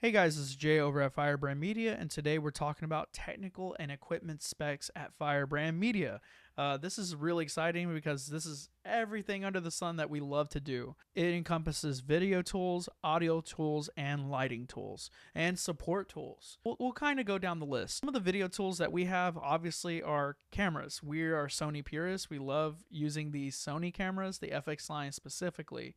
Hey guys, this is Jay over at Firebrand Media, and today we're talking about technical and equipment specs at Firebrand Media. This is really exciting because this is everything under the sun that we love to do. It encompasses video tools, audio tools, and lighting tools, and support tools. We'll kind of go down the list. Some of the video tools that we have obviously are cameras. We are Sony purists. We love using the Sony cameras, the FX line specifically.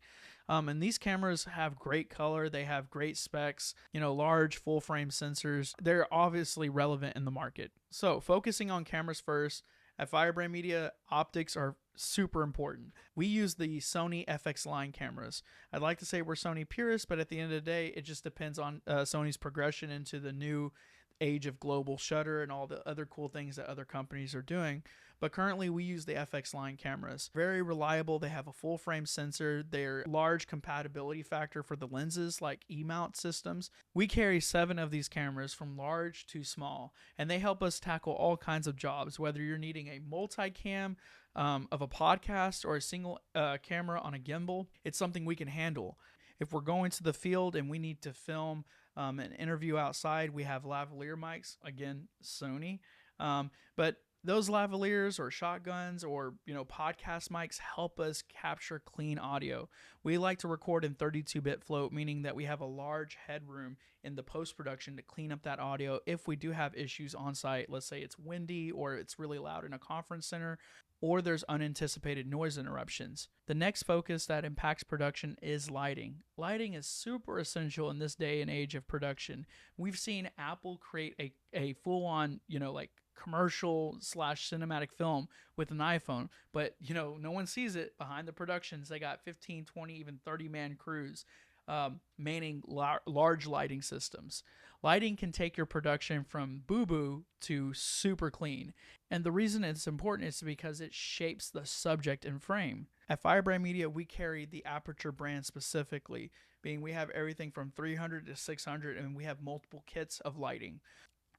And these cameras have great color, they have great specs, large full frame sensors. They're obviously relevant in the market. So, focusing on cameras first, at Firebrand Media, optics are super important. We use the Sony FX line cameras. I'd like to say we're Sony purists, but at the end of the day, it just depends on Sony's progression into the new age of global shutter and all the other cool things that other companies are doing. But currently we use the FX line cameras. Very reliable. They have a full frame sensor. They're large compatibility factor for the lenses like E-mount systems. We carry 7 of these cameras from large to small, and they help us tackle all kinds of jobs, whether you're needing a multicam of a podcast or a single camera on a gimbal. It's something we can handle. If we're going to the field and we need to film an interview outside, we have lavalier mics, again, Sony. But those lavaliers or shotguns or podcast mics help us capture clean audio. We like to record in 32-bit float, meaning that we have a large headroom in the post-production to clean up that audio if we do have issues on site. Let's say it's windy or it's really loud in a conference center, or there's unanticipated noise interruptions. The next focus that impacts production is lighting. Lighting is super essential in this day and age of production. We've seen Apple create a full-on, commercial / cinematic film with an iPhone, but no one sees it. Behind the productions, they got 15, 20, even 30-man crews manning large lighting systems. Lighting can take your production from boo-boo to super clean. And the reason it's important is because it shapes the subject and frame. At Firebrand Media, we carry the Aperture brand specifically, being we have everything from 300 to 600, and we have multiple kits of lighting.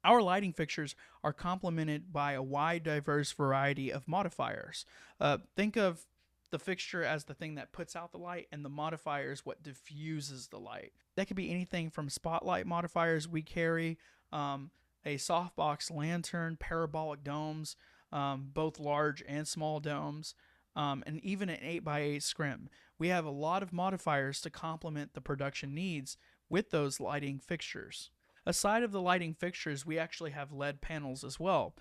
Our lighting fixtures are complemented by a wide, diverse variety of modifiers. Think of the fixture as the thing that puts out the light, and the modifier is what diffuses the light. That could be anything from spotlight modifiers we carry, a softbox lantern, parabolic domes, both large and small domes, and even an 8x8 scrim. We have a lot of modifiers to complement the production needs with those lighting fixtures. Aside of the lighting fixtures, we actually have LED panels as well.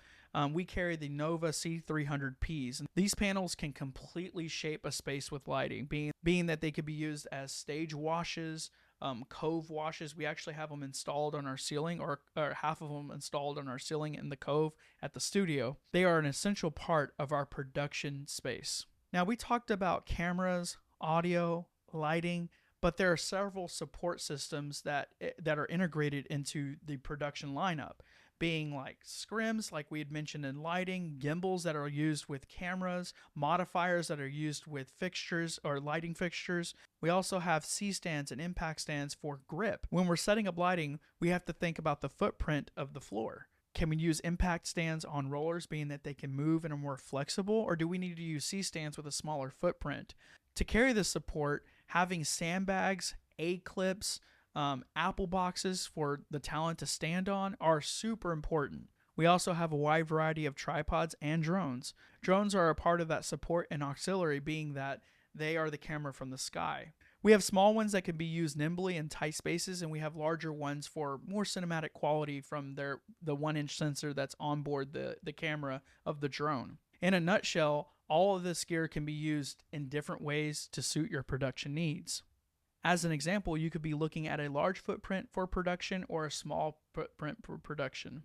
We carry the Nova C300Ps. And these panels can completely shape a space with lighting, being that they could be used as stage washes, cove washes. We actually have them installed on our ceiling, or half of them installed on our ceiling in the cove at the studio. They are an essential part of our production space. Now, we talked about cameras, audio, lighting, but there are several support systems that are integrated into the production lineup, being like scrims, like we had mentioned in lighting, gimbals that are used with cameras, modifiers that are used with fixtures or lighting fixtures. We also have C-stands and impact stands for grip. When we're setting up lighting, we have to think about the footprint of the floor. Can we use impact stands on rollers, being that they can move and are more flexible, or do we need to use C-stands with a smaller footprint? To carry this support, having sandbags, A-clips, Apple boxes for the talent to stand on are super important. We also have a wide variety of tripods and drones. Drones are a part of that support and auxiliary, being that they are the camera from the sky. We have small ones that can be used nimbly in tight spaces, and we have larger ones for more cinematic quality from the 1-inch sensor that's on board the camera of the drone. In a nutshell, all of this gear can be used in different ways to suit your production needs. As an example, you could be looking at a large footprint for production or a small footprint for production.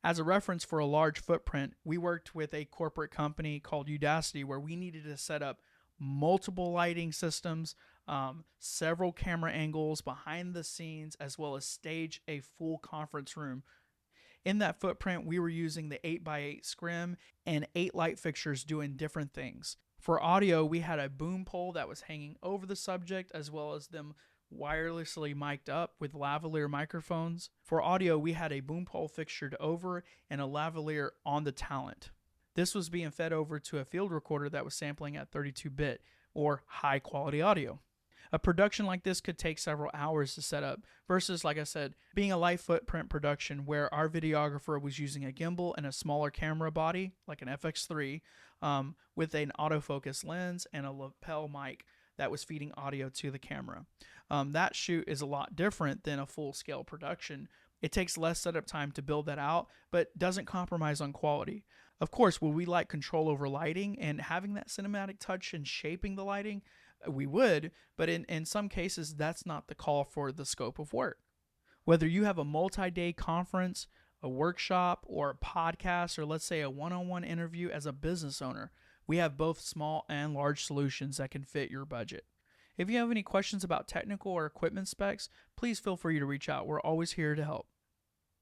As a reference for a large footprint, we worked with a corporate company called Udacity, where we needed to set up multiple lighting systems, several camera angles behind the scenes, as well as stage a full conference room. In that footprint, we were using the 8x8 scrim and 8 light fixtures doing different things. For audio, we had a boom pole that was hanging over the subject, as well as them wirelessly mic'd up with lavalier microphones. For audio, we had a boom pole fixtured over and a lavalier on the talent. This was being fed over to a field recorder that was sampling at 32-bit or high quality audio. A production like this could take several hours to set up versus, like I said, being a light footprint production where our videographer was using a gimbal and a smaller camera body, like an FX3, with an autofocus lens and a lapel mic that was feeding audio to the camera. That shoot is a lot different than a full-scale production. It takes less setup time to build that out, but doesn't compromise on quality. Of course, would we like control over lighting and having that cinematic touch and shaping the lighting? We would, but in some cases, that's not the call for the scope of work. Whether you have a multi-day conference, a workshop, or a podcast, or let's say a one-on-one interview as a business owner, we have both small and large solutions that can fit your budget. If you have any questions about technical or equipment specs, please feel free to reach out. We're always here to help.